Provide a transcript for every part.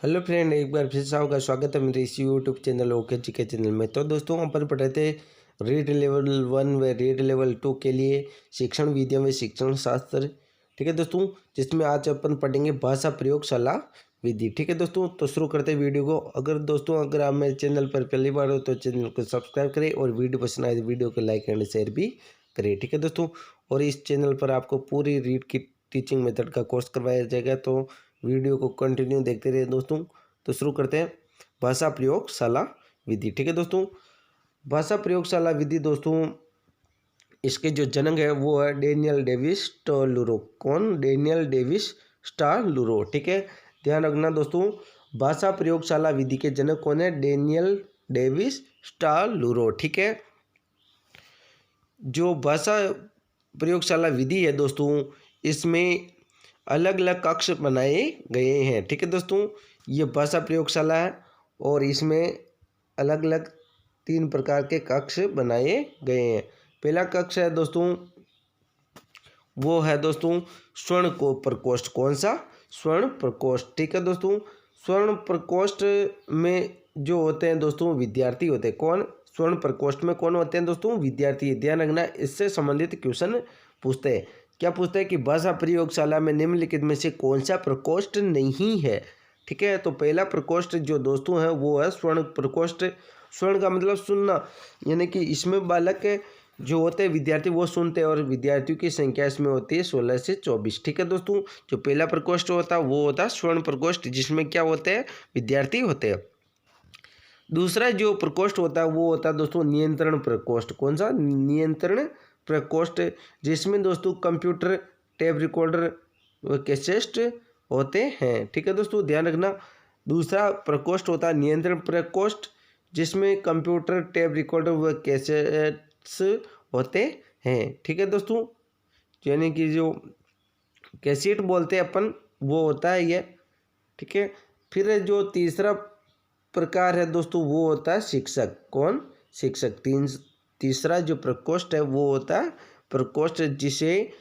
Hello friend, एक बार फिर से आपका स्वागत है मेरे इस यूट्यूब चैनल ओके जी के चैनल में। तो दोस्तों, अपन पढ़े थे रीड लेवल 1 व रीड लेवल 2 के लिए शिक्षण विधियों में शिक्षण शास्त्र। ठीक है दोस्तों, जिसमें आज अपन पढ़ेंगे भाषा प्रयोगशाला विधि। ठीक है दोस्तों, तो शुरू करते हैं वीडियो को। अगर आप मेरे चैनल पर पहली बार हो तो चैनल को सब्सक्राइब करें और वीडियो पसंद आए तो वीडियो को लाइक एंड शेयर भी करें। ठीक है दोस्तों, और इस चैनल पर आपको पूरी रीड की टीचिंग मेथड का कोर्स करवाया जाएगा, तो वीडियो को कंटिन्यू देखते रहिए दोस्तों। तो शुरू करते हैं भाषा प्रयोगशाला विधि। ठीक है दोस्तों, भाषा प्रयोगशाला विधि दोस्तों, इसके जो जनक है वो है डेनियल डेविस स्टालुरो। कौन? डेनियल डेविस स्टालुरो। ठीक है, ध्यान रखना दोस्तों, भाषा प्रयोगशाला विधि के जनक कौन है? डेनियल डेविस स्टालुरो। ठीक है, जो भाषा प्रयोगशाला विधि है दोस्तों, इसमें अलग अलग कक्ष बनाए गए हैं। ठीक है दोस्तों, ये भाषा प्रयोगशाला है और इसमें अलग अलग 3 प्रकार के कक्ष बनाए गए हैं। पहला कक्ष है दोस्तों, वो है दोस्तों स्वर्ण को प्रकोष्ठ। कौन सा? स्वर्ण प्रकोष्ठ। ठीक है दोस्तों, स्वर्ण प्रकोष्ठ में जो होते हैं दोस्तों विद्यार्थी होते हैं। कौन? स्वर्ण प्रकोष्ठ में कौन होते हैं दोस्तों? विद्यार्थी। ध्यान रखना, इससे संबंधित क्वेश्चन पूछते हैं। क्या पूछते हैं कि भाषा प्रयोगशाला में निम्नलिखित में से कौन सा प्रकोष्ठ नहीं है? ठीक है, तो पहला प्रकोष्ठ जो दोस्तों है वो है स्वर्ण प्रकोष्ठ। स्वर्ण का मतलब सुनना, यानी कि इसमें बालक जो होते हैं विद्यार्थी वो सुनते हैं और विद्यार्थियों की संख्या इसमें होती है 16 से 24। ठीक है दोस्तों, जो पहला प्रकोष्ठ होता है वो होता है स्वर्ण प्रकोष्ठ, जिसमें क्या होते हैं? विद्यार्थी होते हैं। दूसरा जो प्रकोष्ठ होता है वो होता है दोस्तों नियंत्रण प्रकोष्ठ। कौन सा? नियंत्रण प्रकोष्ठ, जिसमें दोस्तों कंप्यूटर, टेप रिकॉर्डर व कैसेट होते हैं। ठीक है दोस्तों, ध्यान रखना, दूसरा प्रकोष्ठ होता है नियंत्रण प्रकोष्ठ, जिसमें कंप्यूटर, टेप रिकॉर्डर व कैसेट्स होते हैं। ठीक है दोस्तों, यानी कि जो कैसेट बोलते हैं अपन, वो होता है ये। ठीक है, फिर जो तीसरा प्रकार है दोस्तों वो होता है शिक्षक। कौन? शिक्षक। तीसरा जो प्रकोष्ठ है वो होता है प्रकोष्ठ, जिसे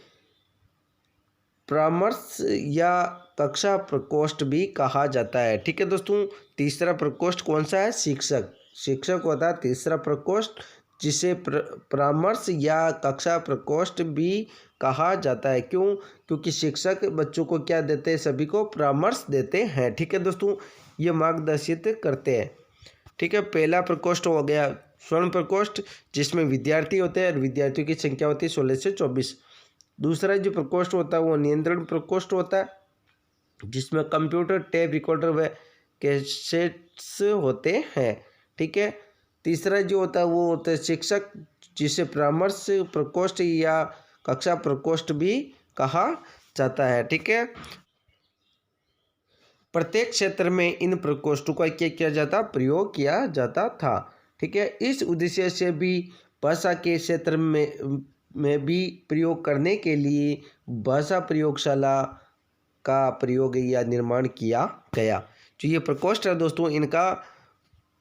परामर्श या कक्षा प्रकोष्ठ भी कहा जाता है। ठीक है दोस्तों, तीसरा प्रकोष्ठ कौन सा है? शिक्षक। शिक्षक होता है तीसरा प्रकोष्ठ, जिसे परामर्श या कक्षा प्रकोष्ठ भी कहा जाता है। क्यों? क्योंकि शिक्षक बच्चों को क्या देते हैं? सभी को परामर्श देते हैं। ठीक है दोस्तों, ये मार्गदर्शित करते हैं। ठीक है, पहला प्रकोष्ठ हो गया स्वर्ण प्रकोष्ठ, जिसमें विद्यार्थी होते हैं और विद्यार्थियों की संख्या होती है 16 से 24। दूसरा जो प्रकोष्ठ होता है वो नियंत्रण प्रकोष्ठ होता है, जिसमें कंप्यूटर, टेप रिकॉर्डर व कैसेट्स होते हैं। ठीक है, तीसरा जो होता है वो होता है शिक्षक, जिसे परामर्श प्रकोष्ठ या कक्षा प्रकोष्ठ भी कहा जाता है। ठीक है, प्रत्येक क्षेत्र में इन प्रकोष्ठों का क्या किया जाता? प्रयोग किया जाता था। ठीक है, इस उद्देश्य से भी भाषा के क्षेत्र में भी प्रयोग करने के लिए भाषा प्रयोगशाला का प्रयोग या निर्माण किया गया। जो ये प्रकोष्ठ है दोस्तों, इनका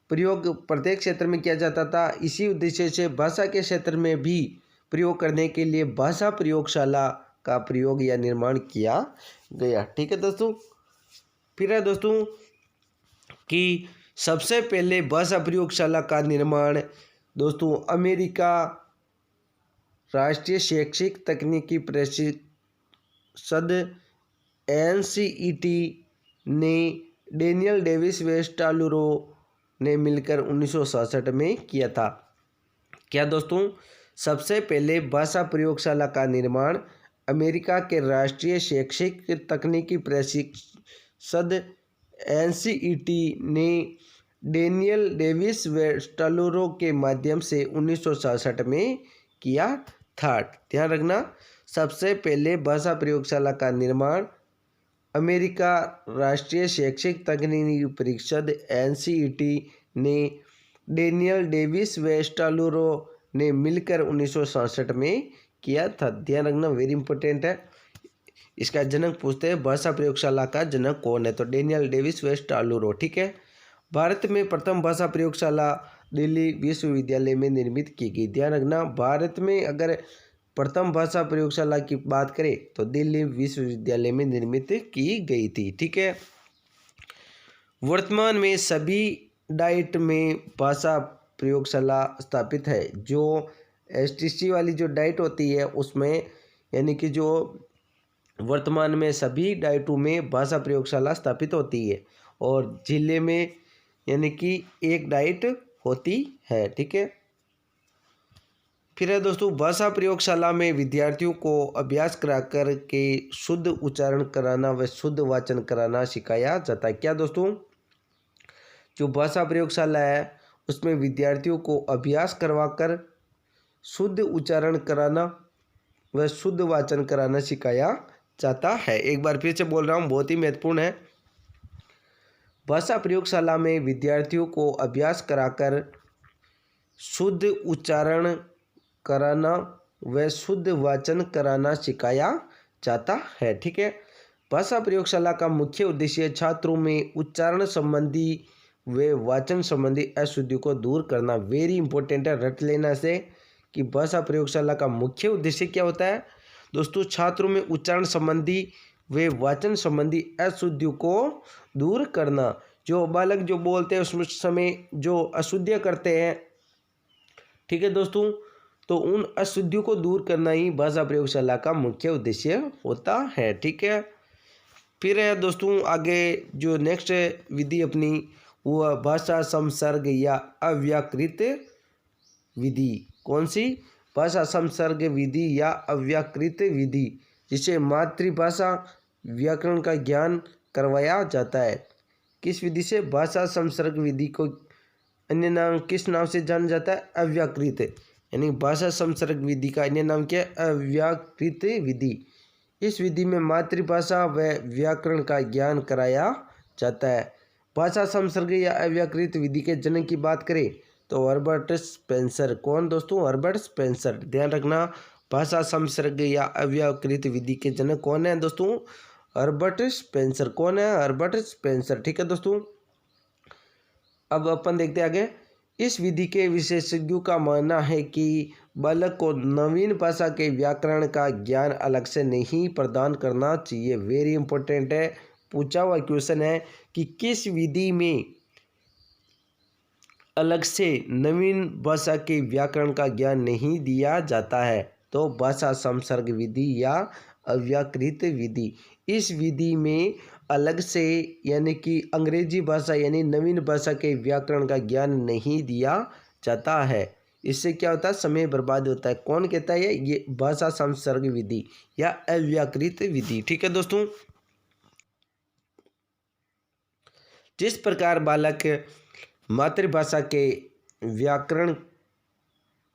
प्रयोग प्रत्येक क्षेत्र में किया जाता था। इसी उद्देश्य से भाषा के क्षेत्र में भी प्रयोग करने के लिए भाषा प्रयोगशाला का प्रयोग या निर्माण किया गया। ठीक है दोस्तों, फिर है दोस्तों कि सबसे पहले भाषा प्रयोगशाला का निर्माण दोस्तों अमेरिका राष्ट्रीय शैक्षिक तकनीकी परिषद NCET ने डेनियल डेविस वेस्टालुरो ने मिलकर 1967 में किया था। क्या दोस्तों? सबसे पहले भाषा प्रयोगशाला का निर्माण अमेरिका के राष्ट्रीय शैक्षिक तकनीकी परिषद NCET ने डेनियल डेविस वेस्टालुरो के माध्यम से 1967 में किया था। ध्यान रखना, सबसे पहले भाषा प्रयोगशाला का निर्माण अमेरिका राष्ट्रीय शैक्षिक तकनीकी परिषद NCET ने डेनियल डेविस वेस्टालुरो ने मिलकर 1967 में किया था। ध्यान रखना, वेरी इंपॉर्टेंट है। इसका जनक पूछते हैं भाषा प्रयोगशाला का जनक कौन है? तो डेनियल डेविस वेस्टालुरो। ठीक है, भारत में प्रथम भाषा प्रयोगशाला दिल्ली विश्वविद्यालय में निर्मित की गई। ध्यान रखना, भारत में अगर प्रथम भाषा प्रयोगशाला की बात करें तो दिल्ली विश्वविद्यालय में निर्मित की गई थी। ठीक है, वर्तमान में सभी डाइट में भाषा प्रयोगशाला स्थापित है। जो एसटीसी वाली जो डाइट होती है उसमें, यानी कि जो वर्तमान में सभी डाइटों में भाषा प्रयोगशाला स्थापित होती है और जिले में यानी कि एक डाइट होती है। ठीक है। फिर है दोस्तों, भाषा प्रयोगशाला में विद्यार्थियों को अभ्यास कराकर के शुद्ध उच्चारण कराना व शुद्ध वाचन कराना सिखाया जाता है। क्या दोस्तों, जो भाषा प्रयोगशाला है उसमें विद्यार्थियों को अभ्यास करवाकर शुद्ध उच्चारण कराना व शुद्ध वाचन कराना सिखाया जाता है। एक बार फिर से बोल रहा हूँ, बहुत ही महत्वपूर्ण है। भाषा प्रयोगशाला में विद्यार्थियों को अभ्यास कराकर शुद्ध उच्चारण कराना व शुद्ध वाचन कराना सिखाया जाता है। ठीक है। भाषा प्रयोगशाला का मुख्य उद्देश्य छात्रों में उच्चारण संबंधी व वाचन संबंधी अशुद्धियों को दूर करना। वेरी इंपॉर्टेंट है, रट लेना से कि भाषा प्रयोगशाला का मुख्य उद्देश्य क्या होता है दोस्तों, छात्रों में उच्चारण संबंधी व वाचन संबंधी अशुद्धियों को दूर करना। जो बालक जो बोलते हैं उस समय जो अशुद्धियाँ करते हैं, ठीक है दोस्तों, तो उन अशुद्धियों को दूर करना ही भाषा प्रयोगशाला का मुख्य उद्देश्य होता है। ठीक है। फिर है दोस्तों आगे जो नेक्स्ट विधि अपनी, वो भाषा संसर्ग या अव्याकृत विधि। कौन सी? भाषा संसर्ग विधि या अव्याकृत विधि, जिसे मातृभाषा व्याकरण का ज्ञान करवाया जाता है। किस विधि से? भाषा संसर्ग विधि को अन्य नाम किस नाम से जाना जाता है? अव्याकृत। यानी भाषा संसर्ग विधि का अन्य नाम क्या है? अव्याकृत विधि। इस विधि में मातृभाषा व व्याकरण का ज्ञान कराया जाता है। भाषा संसर्ग या अव्याकृत विधि के जनक की बात करें तो हर्बर्ट स्पेंसर। कौन दोस्तों? Herbert Spencer. ध्यान रखना, भाषा संसर्ग या अव्याकृत विधि के जनक कौन है दोस्तों? Herbert Spencer. कौन है? Herbert Spencer. ठीक है दोस्तों। अब अपन देखते आगे। इस विधि के विशेषज्ञों का मानना है कि बालक को नवीन भाषा के व्याकरण का ज्ञान अलग से नहीं प्रदान करना चाहिए। वेरी इंपॉर्टेंट है, पूछा हुआ क्वेश्चन है कि किस विधि में अलग से नवीन भाषा के व्याकरण का ज्ञान नहीं दिया जाता है? तो भाषा संसर्ग विधि या अव्याकृत विधि। इस विधि में अलग से यानी कि अंग्रेजी भाषा यानी नवीन भाषा के व्याकरण का ज्ञान नहीं दिया जाता है। इससे क्या होता है? समय बर्बाद होता है। कौन कहता है? ये भाषा संसर्ग विधि या अव्याकृत विधि। ठीक है दोस्तों। जिस प्रकार बालक मातृभाषा के व्याकरण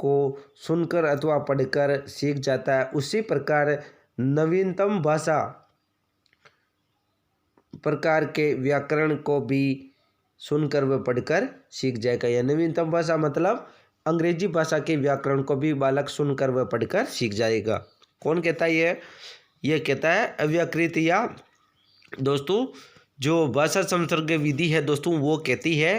को सुनकर अथवा पढ़कर सीख जाता है, उसी प्रकार नवीनतम भाषा प्रकार के व्याकरण को भी सुनकर व पढ़कर सीख जाएगा। या नवीनतम भाषा मतलब अंग्रेजी भाषा के व्याकरण को भी बालक सुनकर व पढ़कर सीख जाएगा। कौन कहता है? ये कहता है अव्याकृत या दोस्तों जो भाषा संसर्ग विधि है दोस्तों, वो कहती है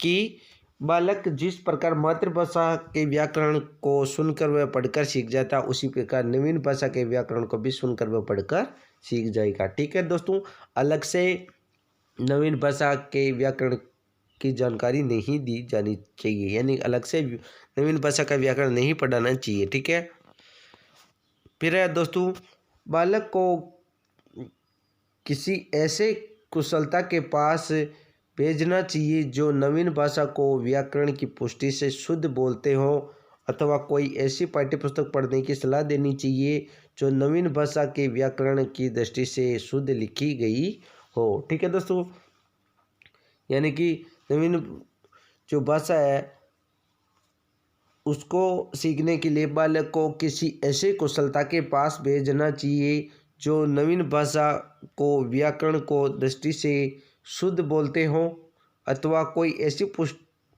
कि बालक जिस प्रकार मातृभाषा के व्याकरण को सुनकर व पढ़कर सीख जाता है, उसी प्रकार नवीन भाषा के व्याकरण को भी सुनकर व पढ़कर सीख जाएगा। ठीक है दोस्तों। अलग से नवीन भाषा के व्याकरण की जानकारी नहीं दी जानी चाहिए, यानी अलग से नवीन भाषा का व्याकरण नहीं पढ़ाना चाहिए। ठीक है। फिर है दोस्तों, बालक को किसी ऐसे कुशलता के पास भेजना चाहिए जो नवीन भाषा को व्याकरण की पुष्टि से शुद्ध बोलते हो, अथवा कोई ऐसी पाठ्यपुस्तक पढ़ने की सलाह देनी चाहिए जो नवीन भाषा के व्याकरण की दृष्टि से शुद्ध लिखी गई हो। ठीक है दोस्तों। यानी कि नवीन जो भाषा है उसको सीखने के लिए बालक को किसी ऐसे कुशलता के पास भेजना चाहिए जो नवीन भाषा को व्याकरण को दृष्टि से शुद्ध बोलते हों, अथवा कोई ऐसी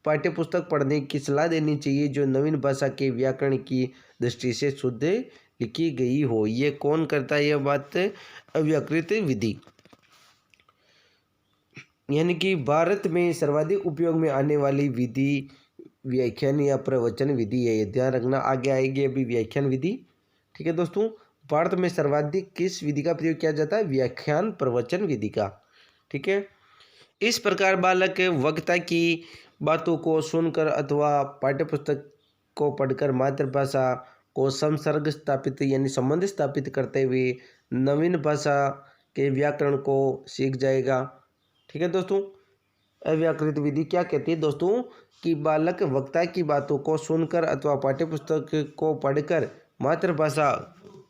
पाठ्यपुस्तक पढ़ने की सलाह देनी चाहिए जो नवीन भाषा के व्याकरण की दृष्टि से शुद्ध लिखी गई हो। ये कौन करता है? यह बात अव्याकृत विधि। यानी कि भारत में सर्वाधिक उपयोग में आने वाली विधि व्याख्यान या प्रवचन विधि है। ये ध्यान रखना, आगे आएगी अभी व्याख्यान विधि। ठीक है दोस्तों। भारत में सर्वाधिक किस विधि का प्रयोग किया जाता है? व्याख्यान प्रवचन विधि का। ठीक है। इस प्रकार बालक वक्ता की बातों को सुनकर अथवा पाठ्यपुस्तक को पढ़कर मातृभाषा को संसर्ग स्थापित यानी संबंध स्थापित करते हुए नवीन भाषा के व्याकरण को सीख जाएगा। ठीक है दोस्तों, अव्याकृत विधि क्या कहती है दोस्तों कि बालक वक्ता की बातों को सुनकर अथवा पाठ्यपुस्तक को पढ़कर मातृभाषा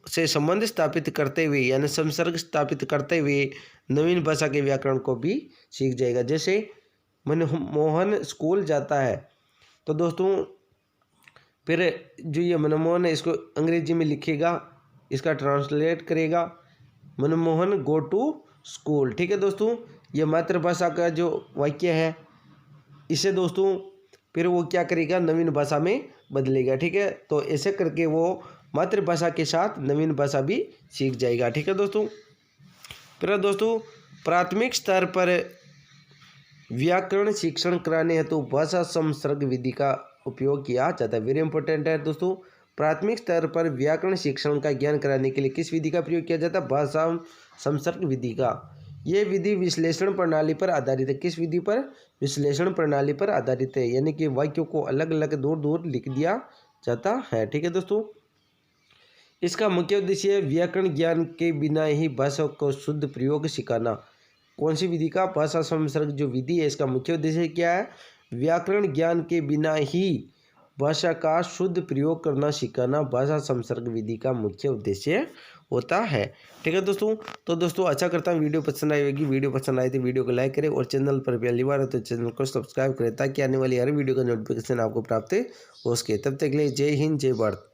से संबंध स्थापित करते हुए यानी संसर्ग स्थापित करते हुए नवीन भाषा के व्याकरण को भी सीख जाएगा। जैसे मनमोहन स्कूल जाता है, तो दोस्तों फिर जो ये मनमोहन है इसको अंग्रेजी में लिखेगा, इसका ट्रांसलेट करेगा मनमोहन गो टू स्कूल। ठीक है दोस्तों, ये मातृभाषा का जो वाक्य है इसे दोस्तों फिर वो क्या करेगा, नवीन भाषा में बदलेगा। ठीक है, तो ऐसे करके वो मातृभाषा के साथ नवीन भाषा भी सीख जाएगा। ठीक है दोस्तों, फिर दोस्तों प्राथमिक स्तर पर व्याकरण शिक्षण कराने हेतु भाषा संसर्ग विधि का उपयोग किया जाता है। वेरी इंपॉर्टेंट है दोस्तों, प्राथमिक स्तर पर व्याकरण शिक्षण का ज्ञान कराने के लिए किस विधि का प्रयोग किया जाता है, भाषा संसर्ग विधि का। यह विधि विश्लेषण प्रणाली पर आधारित है। किस विधि पर, विश्लेषण प्रणाली पर आधारित है, यानी कि वाक्यों को अलग अलग दूर दूर लिख दिया जाता है। ठीक है दोस्तों, इसका मुख्य उद्देश्य व्याकरण ज्ञान के बिना ही भाषा को शुद्ध प्रयोग सिखाना। कौन सी विधि का, भाषा संसर्ग जो विधि है इसका मुख्य उद्देश्य क्या है, व्याकरण ज्ञान के बिना ही भाषा का शुद्ध प्रयोग करना सिखाना भाषा संसर्ग विधि का मुख्य उद्देश्य होता है। ठीक है दोस्तों, तो दोस्तों अच्छा करता हूँ वीडियो पसंद आई होगी। वीडियो पसंद आई तो वीडियो को लाइक करें और चैनल पर पहली बार है तो चैनल को सब्सक्राइब करें ताकि आने वाली हर वीडियो का नोटिफिकेशन आपको प्राप्त हो सके। तब तक के लिए जय हिंद, जय भारत।